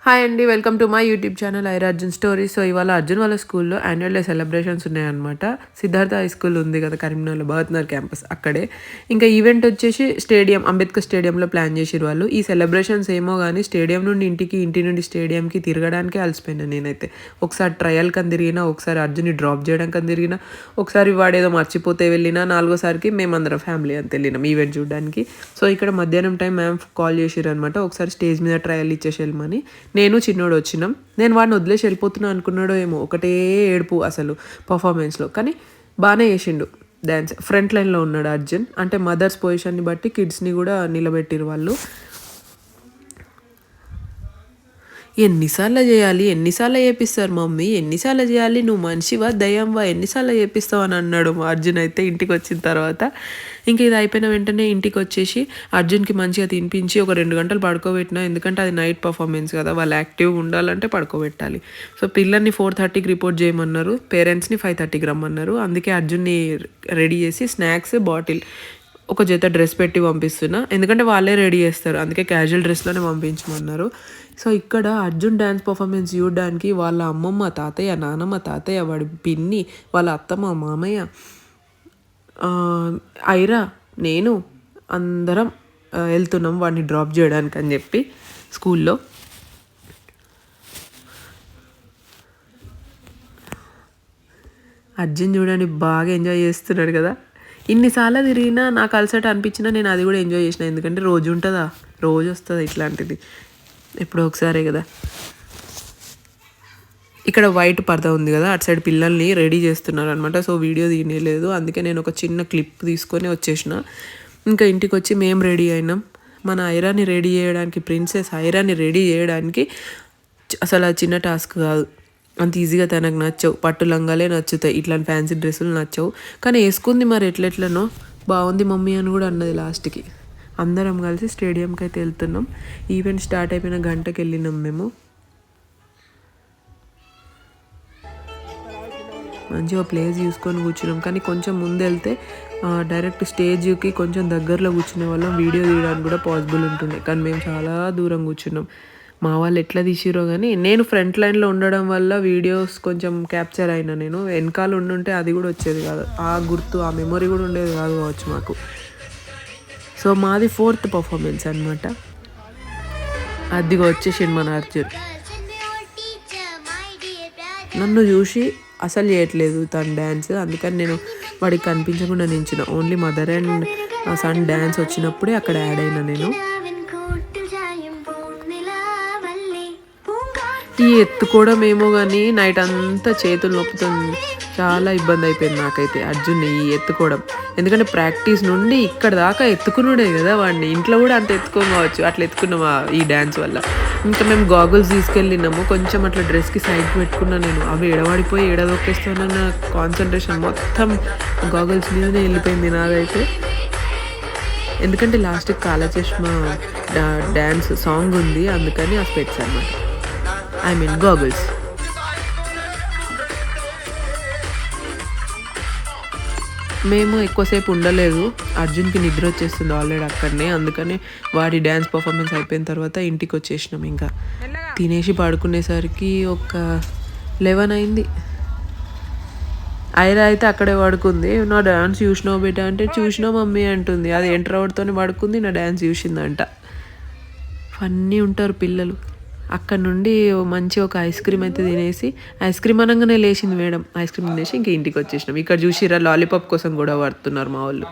Hi అండి, welcome to my YouTube channel Aira Arjun stories. So ఇవాళ అర్జున్ వాళ్ళ స్కూల్లో యాన్యువల్ డే సెలబ్రేషన్స్ ఉన్నాయన్నమాట. సిద్ధార్థ హై స్కూల్ ఉంది కదా కరీంనగర్లో, బహత్నగర్ క్యాంపస్ అక్కడే. ఇంకా ఈవెంట్ వచ్చేసి స్టేడియం, అంబేద్కర్ స్టేడియంలో ప్లాన్ చేసిరు వాళ్ళు. ఈ సెలబ్రేషన్స్ ఏమో కానీ స్టేడియం నుండి ఇంటికి, ఇంటి నుండి స్టేడియంకి తిరగడానికే అలసిపోయినా నేనైతే. ఒకసారి ట్రయల్ కని తిరిగినా, ఒకసారి అర్జున్ని డ్రాప్ చేయడానికి అని తిరిగినా, ఒకసారి వాడేదో మర్చిపోతే వెళ్ళినా, నాలుగోసారికి మేమందరం ఫ్యామిలీ అంత వెళ్ళినాం ఈవెంట్ చూడడానికి. సో ఇక్కడ మధ్యాహ్నం టైం మ్యామ్ కాల్ చేసిరు అనమాట, ఒకసారి స్టేజ్ మీద ట్రయల్ ఇచ్చేసి వెళ్ళమని. నేను చిన్నోడు వచ్చినాం. నేను వాడిని వదిలేసి వెళ్ళిపోతున్నా అనుకున్నాడో ఏమో, ఒకటే ఏడుపు అసలు పర్ఫార్మెన్స్లో. కానీ బాగానే చేసిండు డ్యాన్స్. ఫ్రంట్ లైన్లో ఉన్నాడు అర్జున్. అంటే మదర్స్ పొజిషన్ని బట్టి కిడ్స్ని కూడా నిలబెట్టిరు వాళ్ళు. ఎన్నిసార్లు చేయాలి, ఎన్నిసార్లు చేపిస్తారు మమ్మీ, ఎన్నిసార్లు చేయాలి, నువ్వు మనిషివా దయ్యంవా, ఎన్నిసార్లు చేపిస్తావు అని అన్నాడు మా అర్జున్ అయితే ఇంటికి వచ్చిన తర్వాత. ఇంక ఇది అయిపోయిన వెంటనే ఇంటికి వచ్చేసి అర్జున్కి మంచిగా తినిపించి ఒక 2 గంటలు పడుకోబెట్టినా. ఎందుకంటే అది నైట్ పర్ఫార్మెన్స్ కదా, వాళ్ళు యాక్టివ్గా ఉండాలంటే పడుకోబెట్టాలి. సో పిల్లల్ని 4:30కి రిపోర్ట్ చేయమన్నారు, పేరెంట్స్ని 5:30కి రమ్మన్నారు. అందుకే అర్జున్ని రెడీ చేసి స్నాక్స్, బాటిల్, ఒక జత డ్రెస్ పెట్టి పంపిస్తున్నా. ఎందుకంటే వాళ్ళే రెడీ చేస్తారు, అందుకే క్యాజువల్ డ్రెస్లోనే పంపించమన్నారు. సో ఇక్కడ అర్జున్ డ్యాన్స్ పర్ఫార్మెన్స్ చూడడానికి వాళ్ళ అమ్మమ్మ, తాతయ్య, నానమ్మ, తాతయ్య, వాడి పిన్ని, వాళ్ళ అత్తమ్మ, మామయ్య, ఐరా, నేను అందరం వెళ్తున్నాం వాడిని డ్రాప్ చేయడానికి అని చెప్పి స్కూల్లో. అర్జున్ చూడండి బాగా ఎంజాయ్ చేస్తున్నాడు కదా. ఇన్నిసార్లు తిరిగినా నాకు అలసట అనిపించినా నేను అది కూడా ఎంజాయ్ చేసిన. ఎందుకంటే రోజు ఉంటుందా, రోజు వస్తుంది ఇట్లాంటిది, ఎప్పుడో ఒకసారే కదా. ఇక్కడ వైట్ పరద ఉంది కదా, అటు సైడ్ పిల్లల్ని రెడీ చేస్తున్నారు అనమాట. సో వీడియో తీయలేదు, అందుకే నేను ఒక చిన్న క్లిప్ తీసుకొని వచ్చేసిన. ఇంకా ఇంటికి వచ్చి మేము రెడీ అయినాం. మన ఐరాని రెడీ చేయడానికి, ప్రిన్సెస్ ఐరాని రెడీ చేయడానికి అసలు అది చిన్న టాస్క్ కాదు. అంత ఈజీగా తనకు నచ్చవు, పట్టు లంగాలే నచ్చుతాయి, ఇట్లాంటి ఫ్యాన్సీ డ్రెస్సులు నచ్చవు. కానీ వేసుకుంది మరి ఎట్లెట్లనో, బాగుంది మమ్మీ అని కూడా అన్నది లాస్ట్కి. అందరం కలిసి స్టేడియంకి అయితే వెళ్తున్నాం. ఈవెంట్ స్టార్ట్ అయిపోయిన గంటకి వెళ్ళినాం మేము. మంచిగా ప్లేస్ చూసుకొని కూర్చున్నాం. కానీ కొంచెం ముందు వెళ్తే డైరెక్ట్ స్టేజ్కి కొంచెం దగ్గరలో కూర్చునే వాళ్ళం, వీడియో తీయడానికి కూడా పాసిబుల్ ఉంటుండే. కానీ మేము చాలా దూరం కూర్చున్నాం. మా వాళ్ళు ఎట్లా తీసిరో కానీ నేను ఫ్రంట్ లైన్లో ఉండడం వల్ల వీడియోస్ కొంచెం క్యాప్చర్ అయినా. నేను వెనకాల ఉండుంటే అది కూడా వచ్చేది కాదు, ఆ గుర్తు, ఆ మెమొరీ కూడా ఉండేది కాదు కావచ్చు మాకు. సో మాది 4th పర్ఫార్మెన్స్ అనమాట. అదిగా వచ్చేసిండు మన అర్జున్. నన్ను చూసి అసలు చేయట్లేదు తను డ్యాన్స్, అందుకని నేను వాడికి కనిపించకుండా నించిన. Only mother and son dance వచ్చినప్పుడే అక్కడ యాడ్ అయినా నేను. ఈ ఎత్తుకోవడం ఏమో కానీ నైట్ అంతా చేతులు నొప్పుతుంది, చాలా ఇబ్బంది అయిపోయింది నాకైతే అర్జున్ని ఈ ఎత్తుకోవడం. ఎందుకంటే ప్రాక్టీస్ నుండి ఇక్కడ దాకా ఎత్తుకున్నాడే కదా వాడిని. ఇంట్లో కూడా అంత ఎత్తుకోవచ్చు, అట్లా ఎత్తుకున్నాము ఈ డ్యాన్స్ వల్ల. ఇంకా మేము గాగుల్స్ తీసుకెళ్ళినాము, కొంచెం అట్లా డ్రెస్కి సైడ్ పెట్టుకున్నా నేను. అవి ఎడబడిపోయి ఎడదొక్కేస్తానన్న కాన్సన్ట్రేషన్ మొత్తం గాగుల్స్ మీదనే వెళ్ళిపోయింది నాదైతే. ఎందుకంటే లాస్ట్కి కాలా చష్మా డ్యాన్స్ సాంగ్ ఉంది, అందుకని ఆ స్పెట్స్ అన్నమాట, ఐ మీన్ గాగుల్స్. మేము ఎక్కువసేపు ఉండలేదు, అర్జున్కి నిద్ర వచ్చేస్తుంది ఆల్రెడీ అక్కడనే. అందుకని వాడి డ్యాన్స్ పర్ఫార్మెన్స్ అయిపోయిన తర్వాత ఇంటికి వచ్చేసినాం. ఇంకా తినేసి పడుకునేసరికి ఒక 11 అయింది. ఐరా అయితే అక్కడే పడుకుంది. నా డ్యాన్స్ చూసినావు బేటా అంటే చూసినా మమ్మీ అంటుంది. అది ఎంటర్ అవుట్తోనే పడుకుంది, నా డ్యాన్స్ చూసిందంట. ఫన్నీ ఉంటారు పిల్లలు. అక్కడ నుండి మంచి ఒక ఐస్ క్రీమ్ అయితే తినేసి, ఐస్ క్రీమ్ అనగానే లేచింది మేడం. ఐస్ క్రీమ్ తినేసి ఇంక ఇంటికి వచ్చేసినాం. ఇక్కడ చూసిరా లాలీపాప్ కోసం కూడా పడుతున్నారు మా వాళ్ళు.